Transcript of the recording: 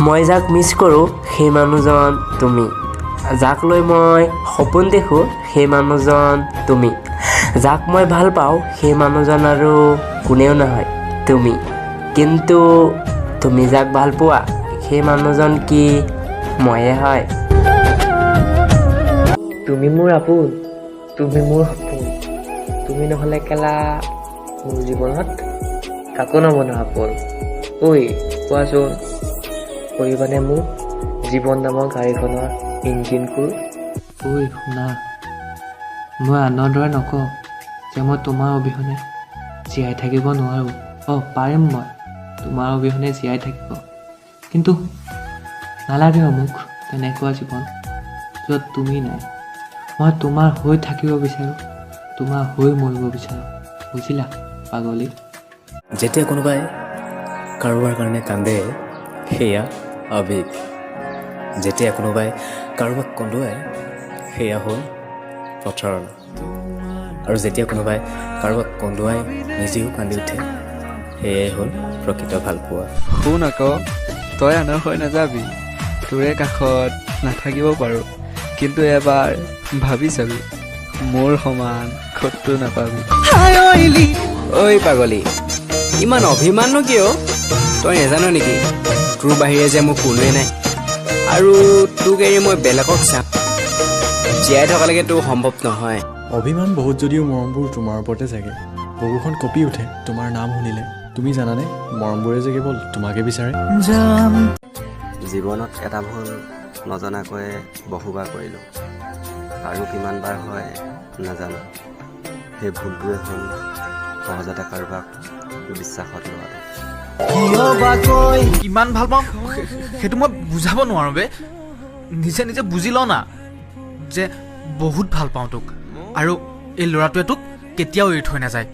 মই যাক মিছ কৰোঁ সেই মানুহজন তুমি, যাক লৈ মই সপোন দেখোঁ সেই মানুহজন তুমি, যাক মই ভাল পাওঁ সেই মানুহজন আৰু কোনেও নহয় তুমি, কিন্তু তুমি যাক ভাল পোৱা সেই মানুহজন কি ময়ে হয়? তুমি মোৰ আপোন, তুমি মোৰ সপোন, তুমি নহ'লে কেলা মোৰ জীৱনত কাকো নবনা আপোন। ঐ কোৱাচোন, কৰিবানে মোক জীৱন নামৰ গাড়ীখনৰ ইঞ্জিনবোৰ? ঐ শুনা, মই আনৰ দৰে নকওঁ যে মই তোমাৰ অবিহনে জীয়াই থাকিব নোৱাৰোঁ। পাৰিম মই তোমাৰ অবিহনে জীয়াই থাকিব, কিন্তু নালাগে মোক তেনেকুৱা জীৱন য'ত তুমি নাই। মই তোমাৰ হৈ থাকিব বিচাৰোঁ, তোমাৰ হৈ মৰিব বিচাৰোঁ, বুজিলা পাগলী? যেতিয়া কোনোবাই কাৰোবাৰ কাৰণে কান্দে সেয়া আৱেগ, যেতিয়া কোনোবাই কাৰোবাক কন্দুৱাই সেয়া হ'ল প্ৰতাৰণা, আৰু যেতিয়া কোনোবাই কাৰোবাক কন্দুৱাই নিজেও কান্দি উঠে সেয়াই হ'ল প্ৰকৃত ভালপোৱা। শুন আকৌ, তই আনৰ হৈ নাযাবি, তোৰে কাষত নাথাকিব পাৰোঁ, কিন্তু এবাৰ ভাবি চাবি মোৰ সমান ক'তো নাপাবি। ঐ পাগলী, ইমান অভিমাননো কিয়? তই নাজানো নেকি তোৰ বাহিৰে যে মোৰ কোনোৱে নাই, আৰু তোক এৰি মই বেলেগক চাম জীয়াই থকালৈকে তোৰ সম্ভৱ নহয়। অভিমান বহুত যদিও মৰমবোৰ তোমাৰ ওপৰতে জাগে, বুকুখন কঁপি উঠে তোমাৰ নাম শুনিলে। তুমি জানানে মৰমবোৰে যে কেৱল তোমাকে বিচাৰে। জীৱনত এটা ভুল নজনাকৈ বহুবাৰ কৰিলোঁ, আৰু কিমানবাৰ হয় নাজানো। সেই ভুলটোৱে হ'ল সহজতে কাৰোবাক বিশ্বাসত লোৱাটো। কিমান ভাল পাওঁ সেইটো মই বুজাব নোৱাৰোঁ বে। নিজে নিজে বুজি ল না যে বহুত ভাল পাওঁ তোক, আৰু এই ল'ৰাটোৱে তোক কেতিয়াও এৰি থৈ নাযায়।